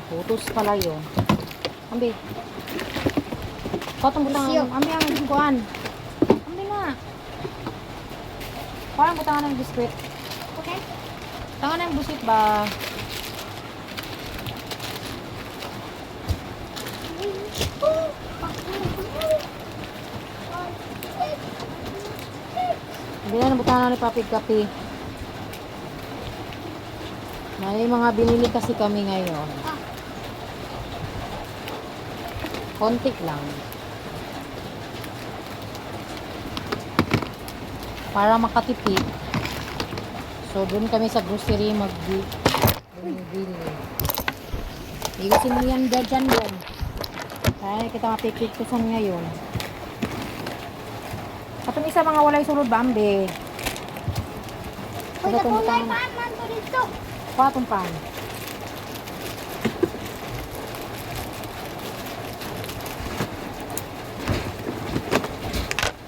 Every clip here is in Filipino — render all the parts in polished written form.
Putos pala yun. Ambi. Katong butangan. Siyo. Ambi ang kuhan. Ambi na. Parang butangan ng biskwit. Okay? Tangan ng biskwit ba? Hindi na butangan ni Papi Kapi. May mga binili kasi kami ngayon. Konti lang. Para makatipid. So, doon kami sa grocery bumibili. Hindi ko siniyan dyan doon. Kaya kita mapipigtusan ngayon. Atong isa mga walay sulod ba, ambe? Uy, nakulay pa man ko dito. Patong pan.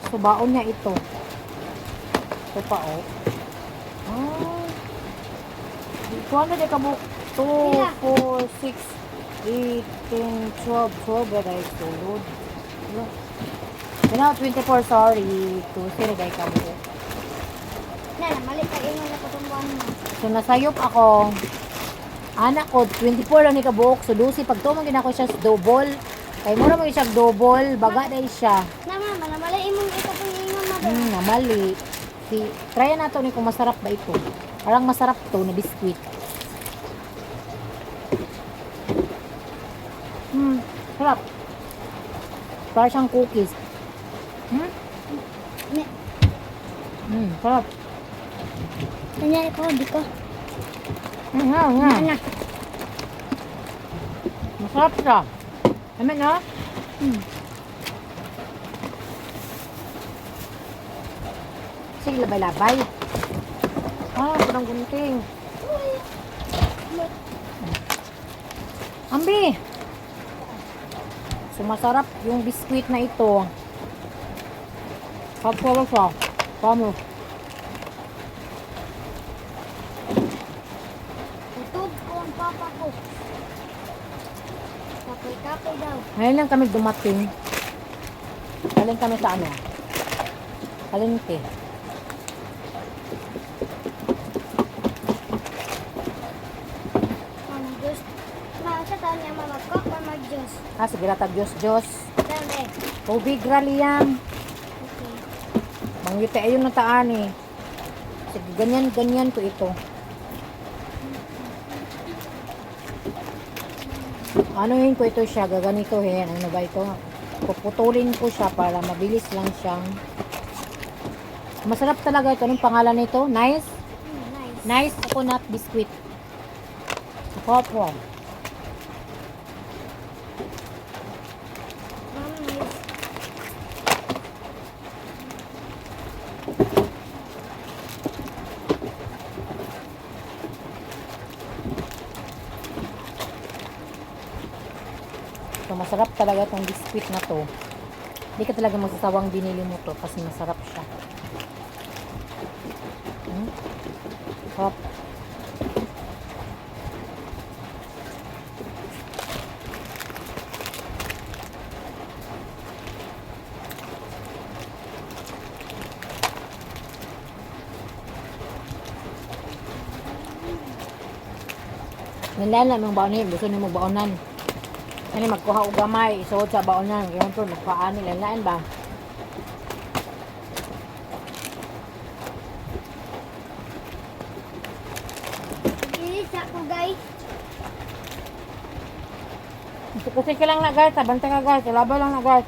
So, baon niya ito. Ito pa, oh. Ah. Ito ano di ka mo? 2, 4, 6, 8, 10, 12. 12 ba dahil sulod? Ano? Yan 24, sorry. 2, sila dahil ka mo. Na, mali ka ingon na patumbuan mo. So, nasayop ako. Anak ko, 24 lang ni kabuok. So, 12. Pag tumangin ako siya sa double. Kaya mura mo siya double. Baga dahil siya. Na, mama, na mali imong ito kung ingon na ba? Namali. Try na ito ni kung masarap ba ito. Parang masarap to na biskuit. Sarap. Parang siyang cookies. Ne, Sarap. nangyari ko, di ko. Nga. Anak. Masarap siya. Amin na? Sige, labay-labay. Parang gunting. Ambi! So, masarap yung biskuit na ito. Sarap siya. Promise. Tutog ko ang papa ko. Kapoy-kapoy daw. Ngayon lang kami dumating. Galing kami sa ano? Palengke. Ang Diyos. Sa taon niya mamagkok o mag-Diyos. Sige rata, Diyos. Dami. Tubig raliyam. Okay. Mangyute ayun na taan eh. Sige, ganyan ko ito. Anuhin ko ito siya, gaganituhin. Ano ba ito? Puputulin ko siya para mabilis lang siyang. Masarap talaga ito. Anong pangalan nito? Nice? Nice. Nice coconut biscuit. Popcorn. Nice. So, masarap talaga itong biscuit na to. Hindi ka talaga magsasawang binili mo to kasi masarap siya. Sarap. Nilala mong baonin, gusto niyo magbaonan. Ano magkuha og gamay, isuod sa baonan. Ganyan to, nagpaan nila. Lain ba? Ilis ako, guys. Kasi ka lang na guys, bantay ka guys, laban lang na guys.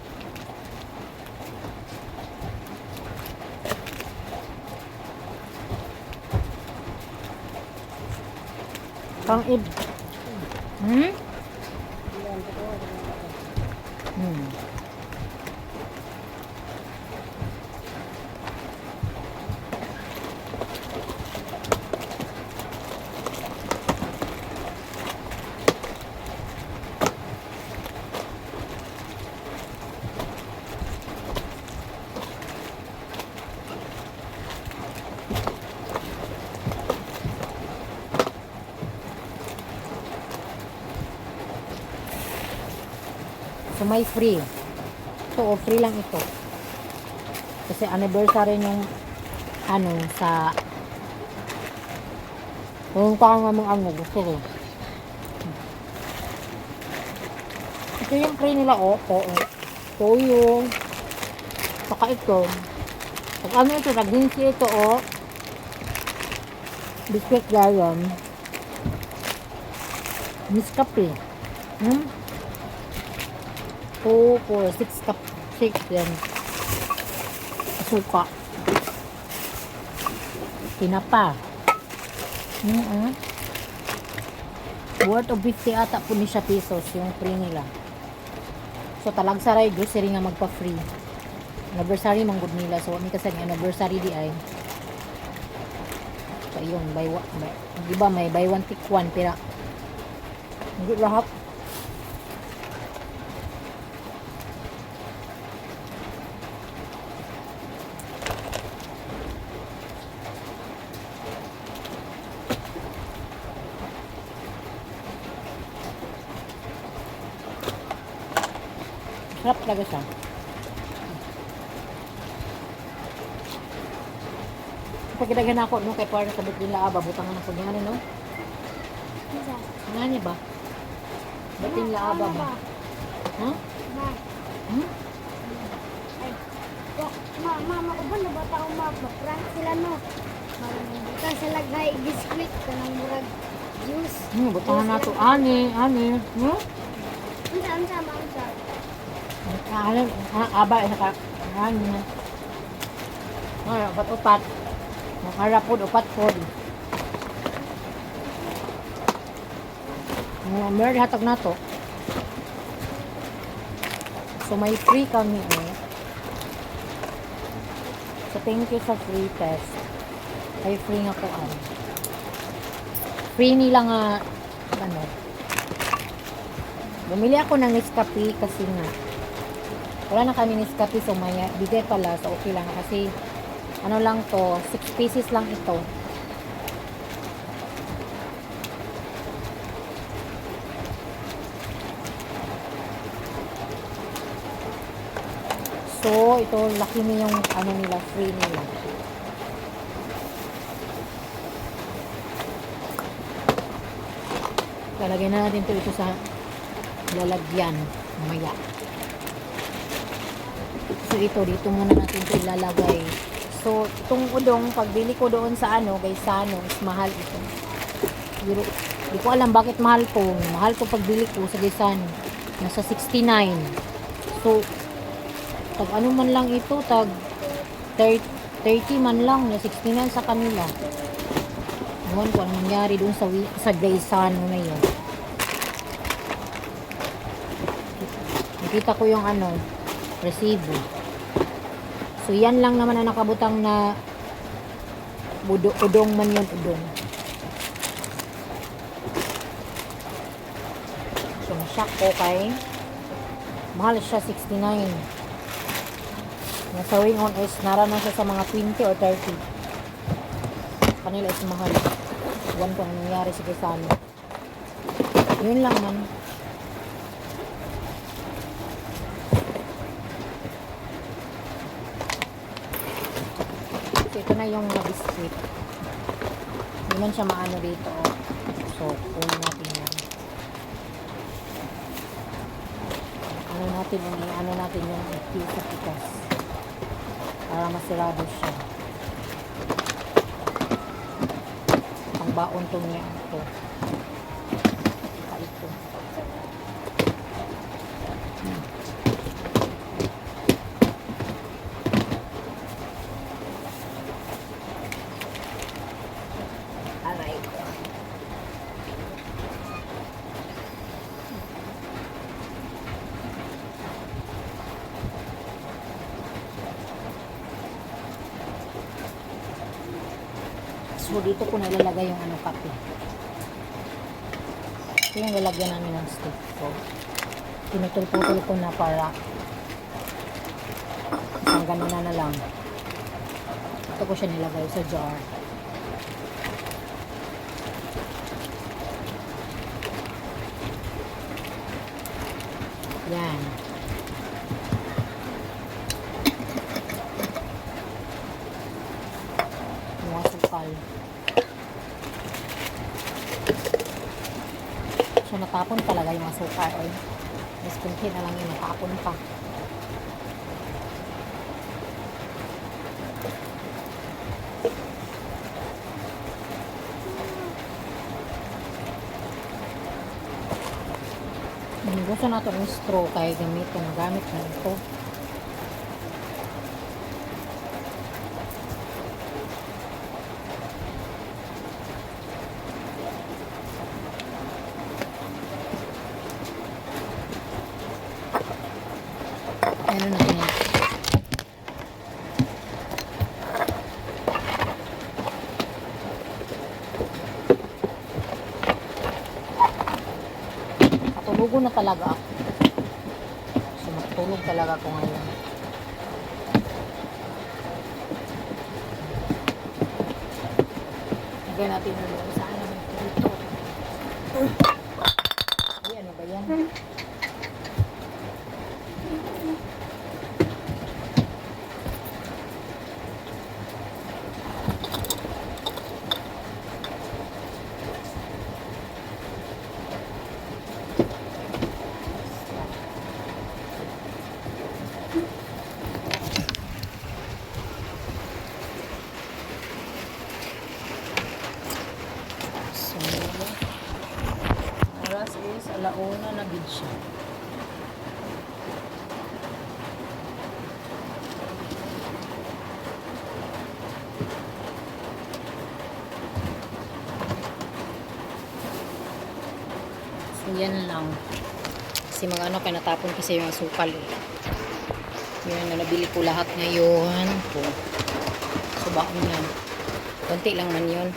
Pang-ib. So may free. Ito, free lang ito. Kasi anniversary yung ano sa kung kaya nga mga gusto ko. Ito yung free nila, toyo. Saka ito. Pag ano ito, nag-ginsi ito, biscuit lion. Nescafe. 2, 4, 6 cup. 6 yan. Suka. Tinapa. Worth of 50 ata po ni siya pesos yung free nila. So talag saray grocery nga magpa-free. Anniversary manggod nila. So ni kasi anniversary di ay. So yun, di ba may buy one take one pira. Hindi lahat. Sarap talaga siya. Pagkidaghan ako, no, kay para sabot nila, babutangan ako niya, no? Isa. Nga niya ba? Bating laaba ba? Ha? Ma. Hmm? Ay. Mama ko ba nabata ko ma-prank sila no? Buta sa lagay biskuit kanang murag juice. Butangan na to. Ani. Unsa mangsa. Aba, isa ka. Ani na. Ay, upat-upat. Makarapod, upat-pod. Meron hatag na to. So, may free kami So, thank you sa free test. Ay, free nga po Free nila nga, bumili ako ng Nescafe kasi nga, wala na kami Nescafe, so may bigay pala, so okay lang. Kasi, ano lang to, 6 pieces lang ito. So, ito, laki na yung, nila, free nila. Lalagyan na natin ito sa lalagyan. Mamaya. So, dito muna natin ito ilalagay. So, itong udong, pagbili ko doon sa Gaisano, is mahal ito. Hindi ko alam bakit mahal ko. Mahal ko pagbili ko sa Gaisano. Nasa 69. So, tag ano man lang ito, tag 30 man lang, 69 sa kanila. Ewan ko anong nangyari doon sa Gaisano na yun. Nakita ko yung resibo. So, yan lang naman ang nakabutang na udong man yun, udong. So, shock ko kay mahal siya, 69. Nasa wing on is narana siya sa mga 20 or 30. Kanila is mahal. Iwan ko ang nangyari sa Gaisano. Yun lang man. So, ito na yung biscuit. Hindi man siya maano dito. So, kunin natin yan. Ano natin yung sa pitas. Para masirado siya. Ang baon to niya ito. Saka ito. Aray. So, dito ko nalalagay yung kape. Ito yung lalagyan namin ng stick. So, pinutol-putol ko na para isang ganun na lang. Ito ko siya nilagay sa jar. Yan. So, natapon talaga yung asukal. Oy. Mas kunti na lang yung natapon pa. Gusto na ito yung straw kaya gamit na ito. Ano na yan? Matulugo na talaga ako. So, matulog talaga ako ngayon. Lagyan natin yung saan naman dito. Ay, ano ba yan? So, oras is alauna na gid siya. So, yan lang. Kasi mga ano, natapon kasi yung asukal eh. Yun na nabili ko lahat ngayon. So, baon yan. Konti lang man yun.